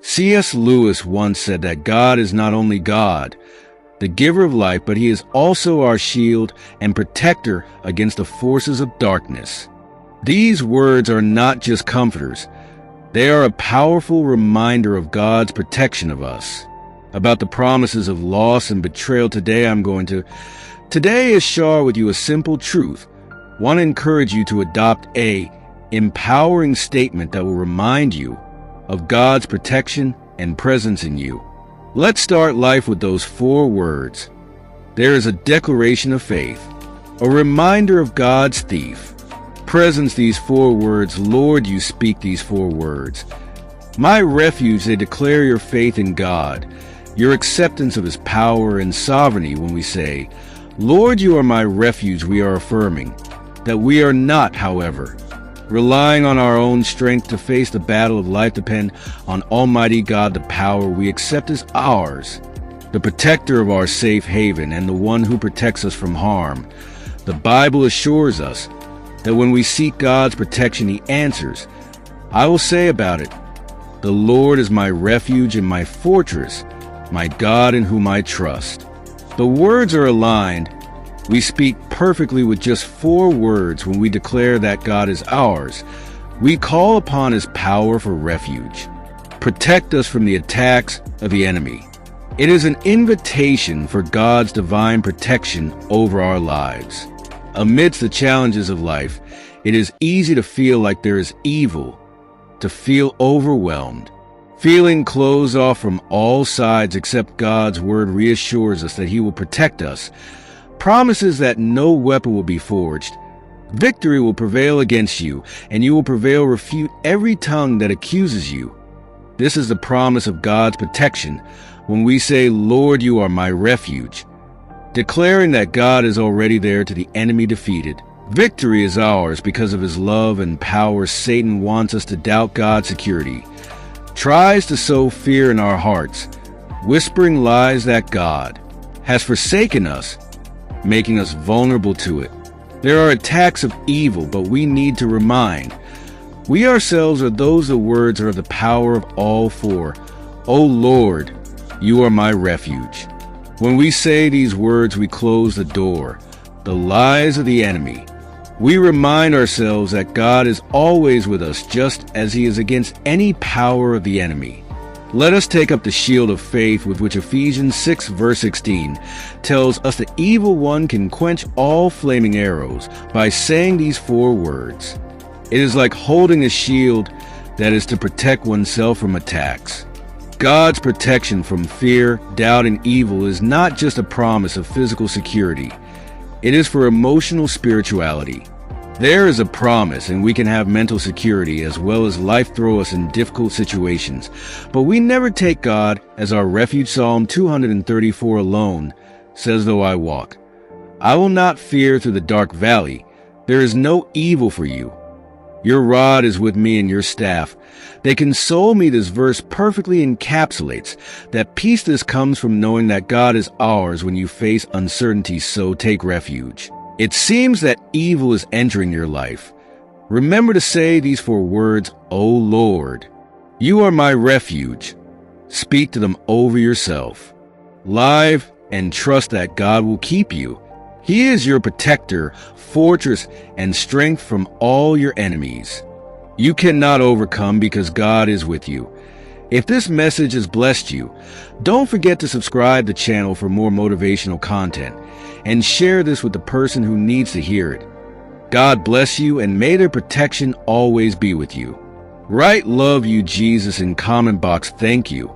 C.S. Lewis once said that God is not only God, the giver of life, but he is also our shield and protector against the forces of darkness. These words are not just comforters. They are a powerful reminder of God's protection of us. About the promises of loss and betrayal today is share with you a simple truth. I want to encourage you to adopt a empowering statement that will remind you of God's protection and presence in you. Let's start life with those 4 words. There is a declaration of faith, a reminder of God's thief. Presence these 4 words. Lord, you speak these 4 words. My refuge, they declare your faith in God, your acceptance of his power and sovereignty. When we say, Lord, you are my refuge, we are affirming that we are not, however, relying on our own strength to face the battle of life. Depend on Almighty God, the power we accept as ours, the protector of our safe haven and the one who protects us from harm. The Bible assures us that when we seek God's protection, he answers. I will say about it, the Lord is my refuge and my fortress, my God in whom I trust. The words are aligned. We speak perfectly with just 4 words when we declare that God is ours. We call upon his power for refuge. Protect us from the attacks of the enemy. It is an invitation for God's divine protection over our lives. Amidst the challenges of life, it is easy to feel like there is evil, to feel overwhelmed, feeling closed off from all sides, except God's word reassures us that he will protect us, promises that no weapon will be forged. Victory will prevail against you, and you will refute every tongue that accuses you. This is the promise of God's protection when we say, Lord, you are my refuge, declaring that God is already there to the enemy defeated. Victory is ours because of his love and power. Satan wants us to doubt God's security, tries to sow fear in our hearts, whispering lies that God has forsaken us, making us vulnerable to it. There are attacks of evil, but we need to remind we ourselves are those the words are the power of all 4. O Lord, you are my refuge. When we say these words, we close the door, the lies of the enemy. We remind ourselves that God is always with us, just as he is against any power of the enemy. Let us take up the shield of faith with which Ephesians 6 verse 16 tells us the evil one can quench all flaming arrows by saying these 4 words. It is like holding a shield that is to protect oneself from attacks. God's protection from fear, doubt, and evil is not just a promise of physical security. It is for emotional spirituality. There is a promise, and we can have mental security as well as life throw us in difficult situations. But we never take God as our refuge. Psalm 234 alone says, though I walk, I will not fear through the dark valley. There is no evil for you. Your rod is with me and your staff. They console me. This verse perfectly encapsulates that peace that comes from knowing that God is ours when you face uncertainty. So take refuge. It seems that evil is entering your life. Remember to say these 4 words, O Lord, you are my refuge. Speak to them over yourself. Live and trust that God will keep you. He is your protector, fortress, and strength from all your enemies. You cannot overcome because God is with you. If this message has blessed you, don't forget to subscribe to the channel for more motivational content and share this with the person who needs to hear it. God bless you, and may their protection always be with you. Write love you Jesus in comment box. Thank you.